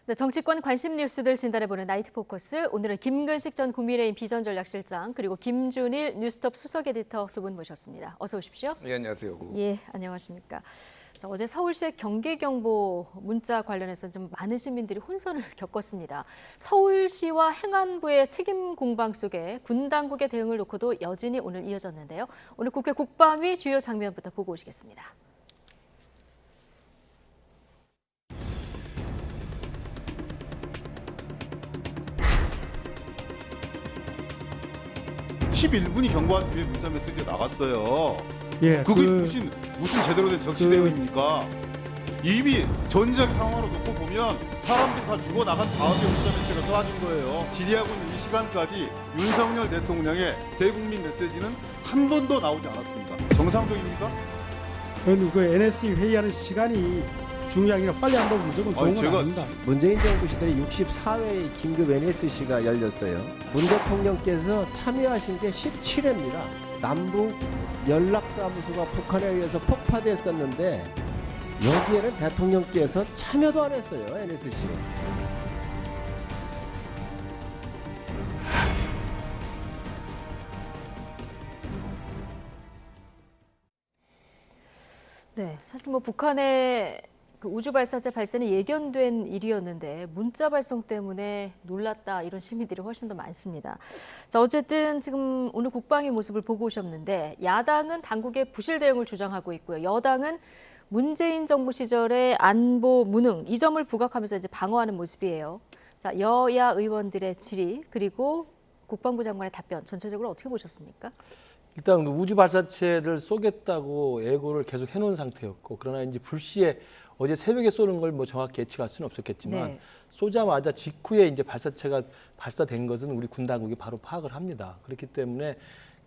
네, 정치권 관심 뉴스들 진단해보는 나이트 포커스. 오늘은 김근식 전 국민의힘 비전전략실장 그리고 김준일 뉴스톱 수석 에디터 두 분 모셨습니다. 어서 오십시오. 예, 안녕하세요. 예, 안녕하십니까. 자, 어제 서울시의 경계경보 문자 관련해서 좀 많은 시민들이 혼선을 겪었습니다. 서울시와 행안부의 책임 공방 속에 군 당국의 대응을 놓고도 여진이 오늘 이어졌는데요. 오늘 국회 국방위 주요 장면부터 보고 오시겠습니다. 11분이 경고한 뒤에 문자 메시지가 나갔어요. 예, 그게 무슨 제대로 된 적시 대응입니까? 이미 전작 상황으로 놓고 보면 사람들이 다 죽어 나간 다음에 문자 메시지가 쏟아진 거예요. 질의하고 있는 이 시간까지 윤석열 대통령의 대국민 메시지는 한 번도 나오지 않았습니다. 정상적입니까? 그 NSC 회의하는 시간이 중요하기라 빨리 한다고 무조건 좋은 건 아닙니다. 문재인 정부 시절에 64회의 긴급 NSC가 열렸어요. 문 대통령께서 참여하신 게 17회입니다. 남북 연락사무소가 북한에 의해서 폭파됐었는데 여기에는 대통령께서 참여도 안 했어요. NSC. 네, 사실 뭐 북한의 그 우주 발사체 발사는 예견된 일이었는데 문자 발송 때문에 놀랐다 이런 시민들이 훨씬 더 많습니다. 자, 어쨌든 지금 오늘 국방위 모습을 보고 오셨는데 야당은 당국의 부실 대응을 주장하고 있고요. 여당은 문재인 정부 시절의 안보 무능 이 점을 부각하면서 이제 방어하는 모습이에요. 자, 여야 의원들의 질의 그리고 국방부 장관의 답변 전체적으로 어떻게 보셨습니까? 일단 우주 발사체를 쏘겠다고 예고를 계속 해놓은 상태였고, 그러나 이제 불시에 어제 새벽에 쏘는 걸 뭐 정확히 예측할 수는 없었겠지만 네. 쏘자마자 직후에 이제 발사체가 발사된 것은 우리 군 당국이 바로 파악을 합니다. 그렇기 때문에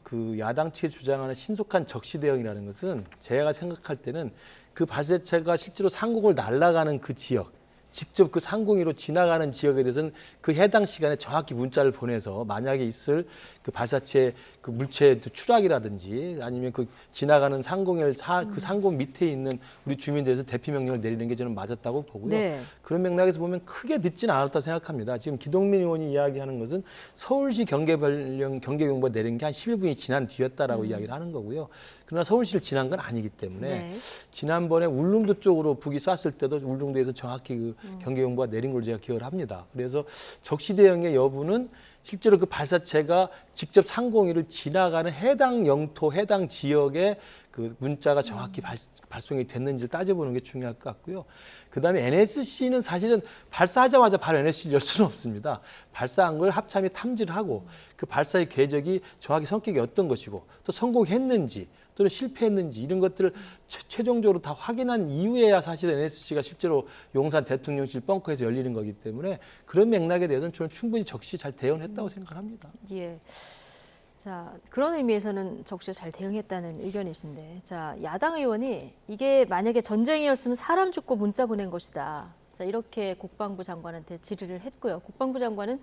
그 야당 측이 주장하는 신속한 적시 대응이라는 것은 제가 생각할 때는 그 발사체가 실제로 상공을 날아가는 그 지역, 직접 그 상공위로 지나가는 지역에 대해서는 그 해당 시간에 정확히 문자를 보내서 만약에 있을 그 발사체 그 물체 추락이라든지 아니면 그 지나가는 상공을 그 상공 밑에 있는 우리 주민들에서 대피 명령을 내리는 게 저는 맞았다고 보고요. 네. 그런 맥락에서 보면 크게 늦진 않았다 생각합니다. 지금 기동민 의원이 이야기하는 것은 서울시 경계경보가 내린 게 한 11분이 지난 뒤였다라고 이야기를 하는 거고요. 그러나 서울시를 지난 건 아니기 때문에 네. 지난번에 울릉도 쪽으로 북이 쐈을 때도 울릉도에서 정확히 그 경계경보가 내린 걸 제가 기억을 합니다. 그래서 적시 대응의 여부는 실제로 그 발사체가 직접 상공위를 지나가는 해당 영토, 해당 지역에 그 문자가 정확히 발송이 됐는지를 따져보는 게 중요할 것 같고요. 그다음에 NSC는 사실은 발사하자마자 바로 NSC를 열 수는 없습니다. 발사한 걸 합참이 탐지를 하고 그 발사의 궤적이 정확히 성격이 어떤 것이고 또 성공했는지 또는 실패했는지 이런 것들을 최종적으로 다 확인한 이후에야 사실 NSC가 실제로 용산 대통령실 벙커에서 열리는 거기 때문에 그런 맥락에 대해서는 저는 충분히 적시 잘 대응했다고 생각합니다. 예. 자, 그런 의미에서는 적시에 잘 대응했다는 의견이신데, 자, 야당 의원이 이게 만약에 전쟁이었으면 사람 죽고 문자 보낸 것이다. 자, 이렇게 국방부 장관한테 질의를 했고요. 국방부 장관은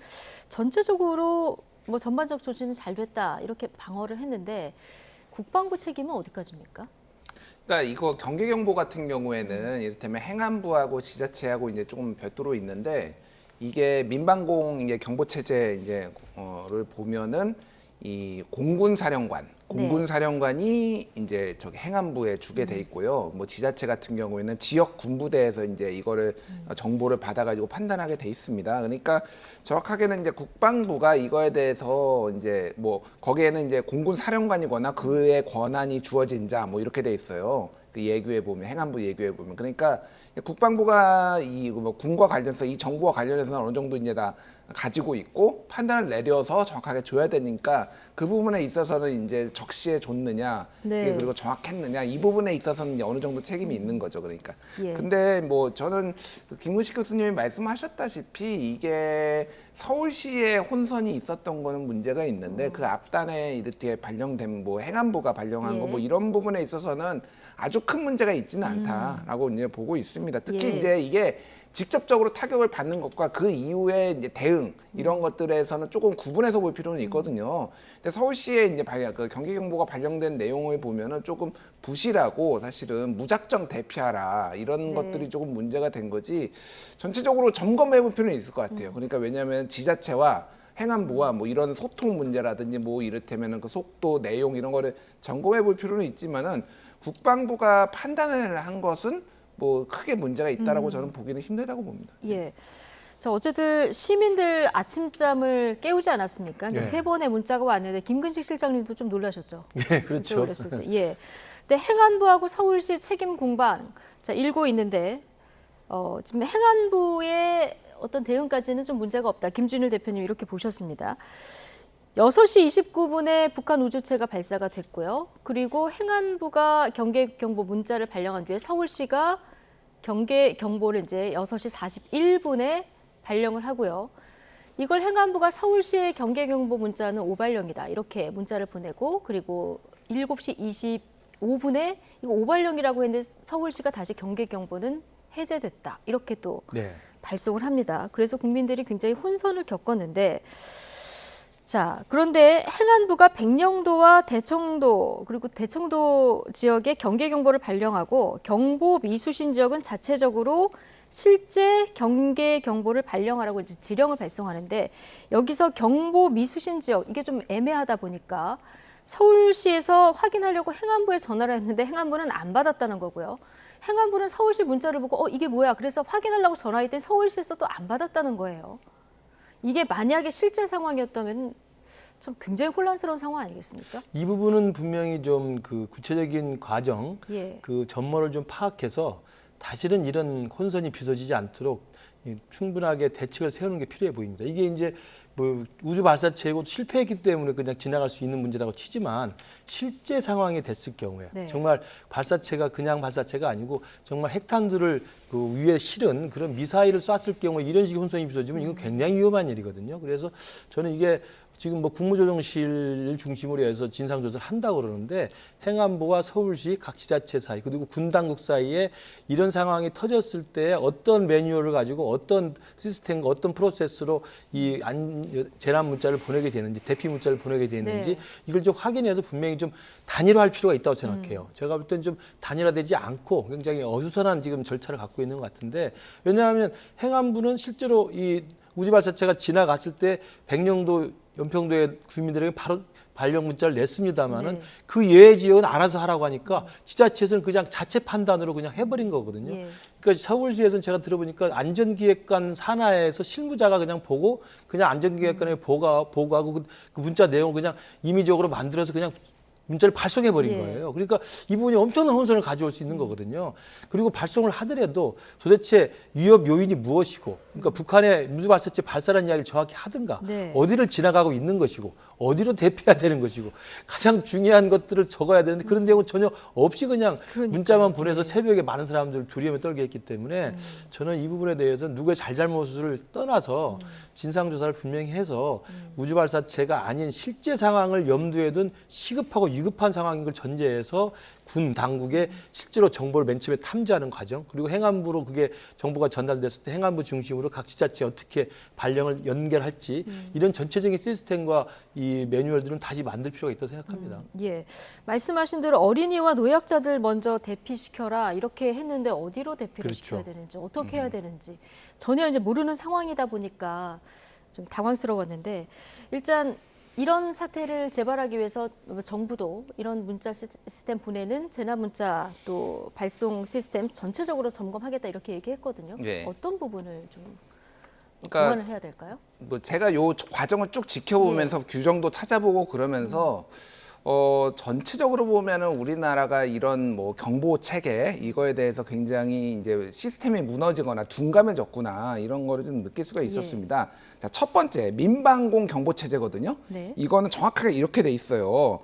전체적으로 뭐 전반적 조치는 잘 됐다 이렇게 방어를 했는데 국방부 책임은 어디까지입니까? 그러니까 이거 경계경보 같은 경우에는 이를테면 행안부하고 지자체하고 이제 조금 별도로 있는데 이게 민방공 이제 경보 체제 이제를 보면은 이 공군사령관이 이제 저기 행안부에 주게 돼 있고요. 뭐 지자체 같은 경우에는 지역 군부대에서 이제 이거를 정보를 받아가지고 판단하게 돼 있습니다. 그러니까 정확하게는 이제 국방부가 이거에 대해서 이제 뭐 거기에는 이제 공군사령관이거나 그의 권한이 주어진 자 뭐 이렇게 돼 있어요. 그 예규에 보면 행안부 예규에 보면 그러니까 국방부가 이 뭐 군과 관련해서 이 정보와 관련해서는 어느 정도 이제 다 가지고 있고 판단을 내려서 정확하게 줘야 되니까 그 부분에 있어서는 이제 적시에 줬느냐 네. 그리고 정확했느냐 이 부분에 있어서는 이제 어느 정도 책임이 있는 거죠. 그러니까 예. 근데 뭐 저는 김근식 교수님이 말씀하셨다시피 이게 서울시에 혼선이 있었던 거는 문제가 있는데 그 앞단에 이렇게 발령된 뭐 행안부가 발령한 예. 거 뭐 이런 부분에 있어서는 아주 큰 문제가 있지는 않다라고 이제 보고 있습니다. 특히 예. 이제 이게 직접적으로 타격을 받는 것과 그 이후에 이제 대응 이런 것들에서는 조금 구분해서 볼 필요는 있거든요. 근데 서울시에 이제 그 경계경보가 발령된 내용을 보면은 조금 부실하고 사실은 무작정 대피하라 이런 네. 것들이 조금 문제가 된 거지 전체적으로 점검해 볼 필요는 있을 것 같아요. 그러니까 왜냐하면 지자체와 행안부와 뭐 이런 소통 문제라든지 뭐 이를테면은 그 속도, 내용 이런 거를 점검해 볼 필요는 있지만은 국방부가 판단을 한 것은 뭐 크게 문제가 있다라고 저는 보기는 힘들다고 봅니다. 예. 자, 어쨌든 시민들 아침잠을 깨우지 않았습니까? 이제 네. 3번의 문자가 왔는데 김근식 실장님도 좀 놀라셨죠? 예, 그렇죠. 올렸을 때. 예. 근데 행안부하고 서울시 책임 공방 자 일고 있는데 지금 행안부의 어떤 대응까지는 좀 문제가 없다. 김준일 대표님 이렇게 보셨습니다. 6시 29분에 북한 우주체가 발사가 됐고요. 그리고 행안부가 경계경보 문자를 발령한 뒤에 서울시가 경계경보를 이제 6시 41분에 발령을 하고요. 이걸 행안부가 서울시의 경계경보 문자는 오발령이다. 이렇게 문자를 보내고 그리고 7시 25분에 이거 오발령이라고 했는데 서울시가 다시 경계경보는 해제됐다. 이렇게 또 네. 발송을 합니다. 그래서 국민들이 굉장히 혼선을 겪었는데 자, 그런데 행안부가 백령도와 대청도 그리고 대청도 지역에 경계경보를 발령하고 경보 미수신 지역은 자체적으로 실제 경계경보를 발령하라고 이제 지령을 발송하는데 여기서 경보 미수신 지역 이게 좀 애매하다 보니까 서울시에서 확인하려고 행안부에 전화를 했는데 행안부는 안 받았다는 거고요. 행안부는 서울시 문자를 보고 이게 뭐야? 그래서 확인하려고 전화했더니 서울시에서 또 안 받았다는 거예요. 이게 만약에 실제 상황이었다면 참 굉장히 혼란스러운 상황 아니겠습니까? 이 부분은 분명히 좀 그 구체적인 과정, 예. 그 전모를 좀 파악해서 다시는 이런 혼선이 빚어지지 않도록 충분하게 대책을 세우는 게 필요해 보입니다. 이게 이제 뭐 우주 발사체고 실패했기 때문에 그냥 지나갈 수 있는 문제라고 치지만 실제 상황이 됐을 경우에 네. 정말 발사체가 그냥 발사체가 아니고 정말 핵탄두를 그 위에 실은 그런 미사일을 쐈을 경우에 이런 식의 혼선이 빚어지면 이건 굉장히 위험한 일이거든요. 그래서 저는 이게 지금 뭐 국무조정실 중심으로 해서 진상조사를 한다고 그러는데 행안부와 서울시 각 지자체 사이 그리고 군 당국 사이에 이런 상황이 터졌을 때 어떤 매뉴얼을 가지고 어떤 시스템과 어떤 프로세스로 이 재난 문자를 보내게 되는지 대피 문자를 보내게 되는지 네. 이걸 좀 확인해서 분명히 좀 단일화할 필요가 있다고 생각해요. 제가 볼 땐 좀 단일화되지 않고 굉장히 어수선한 지금 절차를 갖고 있는 것 같은데 왜냐하면 행안부는 실제로 이 우주발사체가 지나갔을 때 백령도 연평도의 주민들에게 바로 발령 문자를 냈습니다마는 네. 그 예외 지역은 알아서 하라고 하니까 지자체에서는 그냥 자체 판단으로 그냥 해버린 거거든요. 예. 그러니까 서울시에서는 제가 들어보니까 안전기획관 산하에서 실무자가 그냥 보고 그냥 안전기획관에 보고하고 그 문자 내용을 그냥 임의적으로 만들어서 그냥 문자를 발송해버린 예. 거예요. 그러니까 이 부분이 엄청난 혼선을 가져올 수 있는 거거든요. 그리고 발송을 하더라도 도대체 위협 요인이 무엇이고, 그러니까 북한의 우주발사체 발사라는 이야기를 정확히 하든가, 네. 어디를 지나가고 있는 것이고, 어디로 대피해야 되는 것이고, 가장 중요한 것들을 적어야 되는데 그런 내용은 전혀 없이 그냥 그러니까요. 문자만 보내서 새벽에 많은 사람들을 두려움에 떨게 했기 때문에 저는 이 부분에 대해서 누구의 잘잘못을 떠나서 진상조사를 분명히 해서 우주발사체가 아닌 실제 상황을 염두에 둔 시급하고 위급한 상황인 걸 전제해서 군 당국에 실제로 정보를 맨 처음에 탐지하는 과정, 그리고 행안부로 그게 정보가 전달됐을 때 행안부 중심으로 각 지자체에 어떻게 발령을 연결할지 이런 전체적인 시스템과 이 매뉴얼들은 다시 만들 필요가 있다고 생각합니다. 예, 말씀하신 대로 어린이와 노약자들 먼저 대피시켜라 이렇게 했는데 어디로 대피를 그렇죠. 시켜야 되는지 어떻게 해야 되는지 전혀 이제 모르는 상황이다 보니까 좀 당황스러웠는데 일단 이런 사태를 재발하기 위해서 정부도 이런 문자 시스템 보내는 재난 문자 또 발송 시스템 전체적으로 점검하겠다 이렇게 얘기했거든요. 네. 어떤 부분을 좀 그러니까 보완을 해야 될까요? 뭐 제가 요 과정을 쭉 지켜보면서 규정도 찾아보고 그러면서 전체적으로 보면은 우리나라가 이런 뭐 경보 체계 이거에 대해서 굉장히 이제 시스템이 무너지거나 둔감해졌구나 이런 거를 좀 느낄 수가 있었습니다. 자, 첫 번째 민방공 경보 체제거든요. 네. 이거는 정확하게 이렇게 돼 있어요.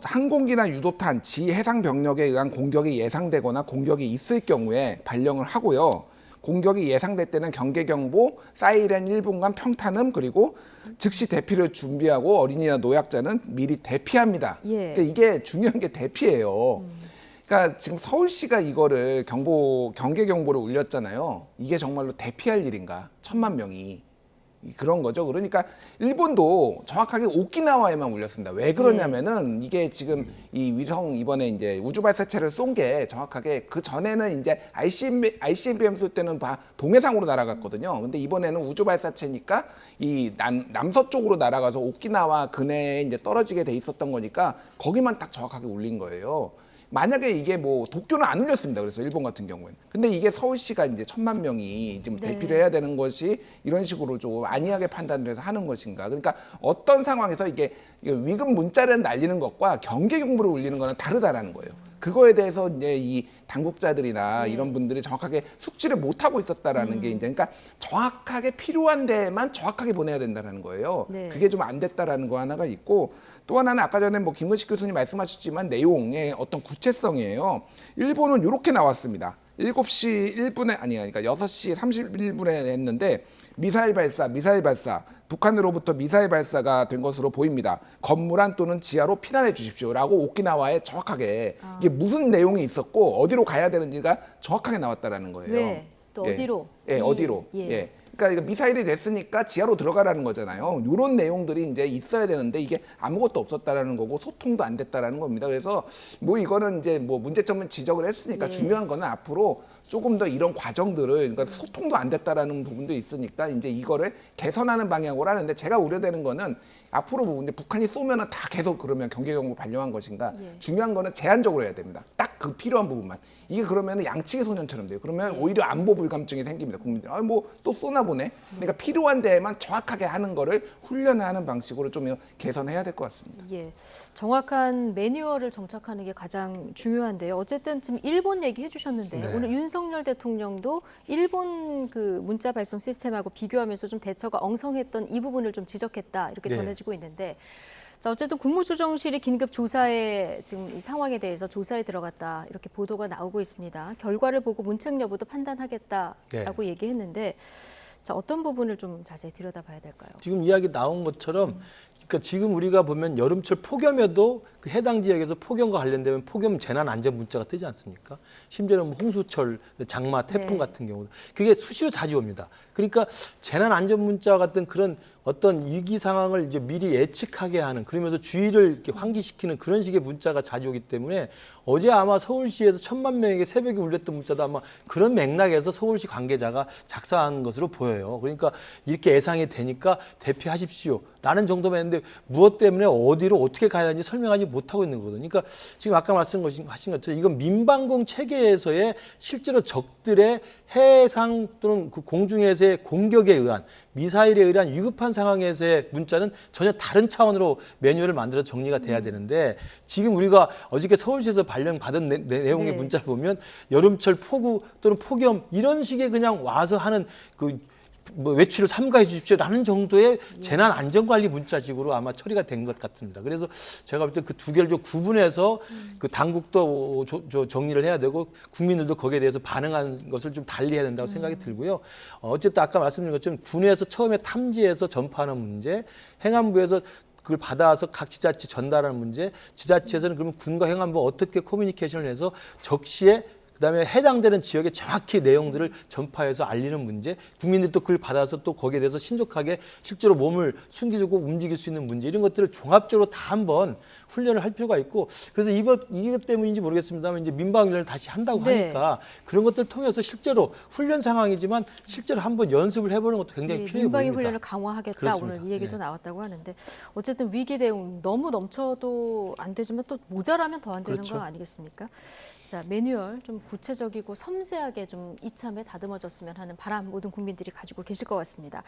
항공기나 유도탄, 지해상 병력에 의한 공격이 예상되거나 공격이 있을 경우에 발령을 하고요. 공격이 예상될 때는 경계경보, 사이렌 1분간 평탄음 그리고 즉시 대피를 준비하고 어린이나 노약자는 미리 대피합니다. 예. 그러니까 이게 중요한 게 대피예요. 그러니까 지금 서울시가 이거를 경계 경보를 울렸잖아요. 이게 정말로 대피할 일인가? 1,000만 명이. 그런 거죠. 그러니까 일본도 정확하게 오키나와에만 울렸습니다. 왜 그러냐면은 이게 지금 이 위성 이번에 이제 우주 발사체를 쏜 게 정확하게 그 전에는 이제 ICBM 쏠 때는 다 동해상으로 날아갔거든요. 근데 이번에는 우주 발사체니까 이 남서쪽으로 날아가서 오키나와 근해에 이제 떨어지게 돼 있었던 거니까 거기만 딱 정확하게 울린 거예요. 만약에 이게 뭐 도쿄는 안 울렸습니다. 그래서 일본 같은 경우에는. 근데 이게 서울시가 이제 1,000만 명이 지금 대피를 해야 되는 것이 이런 식으로 좀 안이하게 판단을 해서 하는 것인가. 그러니까 어떤 상황에서 이게 위급 문자를 날리는 것과 경계 경보를 울리는 거는 다르다라는 거예요. 그거에 대해서 이제 이 당국자들이나 이런 분들이 정확하게 숙지를 못 하고 있었다라는 게 이제 그러니까 정확하게 필요한 데만 정확하게 보내야 된다라는 거예요. 네. 그게 좀 안 됐다라는 거 하나가 있고 또 하나는 아까 전에 뭐 김근식 교수님 말씀하셨지만 내용의 어떤 구체성이에요. 일본은 이렇게 나왔습니다. 7시 1분에 그러니까 6시 31분에 했는데 미사일 발사 북한으로부터 미사일 발사가 된 것으로 보입니다. 건물 안 또는 지하로 피난해 주십시오라고 오키나와에 정확하게 이게 무슨 내용이 있었고 어디로 가야 되는지가 정확하게 나왔다라는 거예요. 왜? 또 예. 어디로? 예, 어디로? 예. 그러니까 이거 미사일이 됐으니까 지하로 들어가라는 거잖아요. 이런 내용들이 이제 있어야 되는데 이게 아무것도 없었다라는 거고 소통도 안 됐다라는 겁니다. 그래서 뭐 이거는 이제 뭐 문제점은 지적을 했으니까 중요한 거는 앞으로 조금 더 이런 과정들을 그러니까 소통도 안 됐다라는 부분도 있으니까 이제 이거를 개선하는 방향으로 하는데 제가 우려되는 거는 앞으로 뭐 이제 북한이 쏘면은 다 계속 그러면 경계경보 발령한 것인가? 중요한 거는 제한적으로 해야 됩니다. 딱 그 필요한 부분만. 이게 그러면은 양치기 소년처럼 돼요. 그러면 오히려 안보 불감증이 생깁니다. 국민들. 뭐 또 쏘나 보네. 그러니까 필요한 데에만 정확하게 하는 거를 훈련하는 방식으로 좀 개선해야 될 것 같습니다. 예, 정확한 매뉴얼을 정착하는 게 가장 중요한데요. 어쨌든 지금 일본 얘기해 주셨는데 네. 오늘 윤석열 대통령도 일본 그 문자 발송 시스템하고 비교하면서 좀 대처가 엉성했던 이 부분을 좀 지적했다 이렇게 네. 전해지고 있는데, 자 어쨌든 국무조정실이 긴급 조사에 지금 이 상황에 대해서 조사에 들어갔다 이렇게 보도가 나오고 있습니다. 결과를 보고 문책 여부도 판단하겠다라고 얘기했는데, 자 어떤 부분을 좀 자세히 들여다봐야 될까요? 지금 이야기 나온 것처럼 그러니까 지금 우리가 보면 여름철 폭염에도 그 해당 지역에서 폭염과 관련되면 폭염 재난 안전 문자가 뜨지 않습니까? 심지어는 뭐 홍수철, 장마, 태풍 네. 같은 경우도 그게 수시로 자주 옵니다. 그러니까 재난 안전 문자 같은 그런 어떤 위기 상황을 이제 미리 예측하게 하는 그러면서 주의를 이렇게 환기시키는 그런 식의 문자가 자주 오기 때문에 어제 아마 서울시에서 1,000만 명에게 새벽에 울렸던 문자도 아마 그런 맥락에서 서울시 관계자가 작성한 것으로 보여요. 그러니까 이렇게 예상이 되니까 대피하십시오라는 정도만 했는데 무엇 때문에 어디로 어떻게 가야 하는지 설명하지 못하고 있는 거거든요. 그러니까 지금 아까 말씀하신 것처럼 이건 민방공 체계에서의 실제로 적들의 해상 또는 그 공중에서의 공격에 의한 미사일에 의한 위급한 상황에서의 문자는 전혀 다른 차원으로 매뉴얼을 만들어 정리가 돼야 되는데 지금 우리가 어저께 서울시에서 발령받은 내용의 네. 문자를 보면 여름철 폭우 또는 폭염 이런 식의 그냥 와서 하는 그 뭐 외출을 삼가해 주십시오라는 정도의 재난 안전관리 문자식으로 아마 처리가 된 것 같습니다. 그래서 제가 볼 때 그 두 개를 좀 구분해서 그 당국도 정리를 해야 되고 국민들도 거기에 대해서 반응하는 것을 좀 달리 해야 된다고 생각이 들고요. 어쨌든 아까 말씀드린 것처럼 군에서 처음에 탐지해서 전파하는 문제, 행안부에서 그걸 받아서 각 지자체 전달하는 문제, 지자체에서는 그러면 군과 행안부 어떻게 커뮤니케이션을 해서 적시에 그다음에 해당되는 지역에 정확히 내용들을 전파해서 알리는 문제, 국민들도 그걸 받아서 또 거기에 대해서 신속하게 실제로 몸을 숨기고 움직일 수 있는 문제 이런 것들을 종합적으로 다 한번 훈련을 할 필요가 있고 그래서 이것 때문인지 모르겠습니다만 이제 민방 훈련을 다시 한다고 네. 하니까 그런 것들을 통해서 실제로 훈련 상황이지만 실제로 한번 연습을 해보는 것도 굉장히 필요해 민방위 보입니다. 훈련을 강화하겠다 그렇습니다. 오늘 이 얘기도 네. 나왔다고 하는데 어쨌든 위기 대응 너무 넘쳐도 안 되지만 또 모자라면 더 안 되는 그렇죠. 거 아니겠습니까? 자 매뉴얼 좀 구체적이고 섬세하게 좀 이참에 다듬어졌으면 하는 바람 모든 국민들이 가지고 계실 것 같습니다.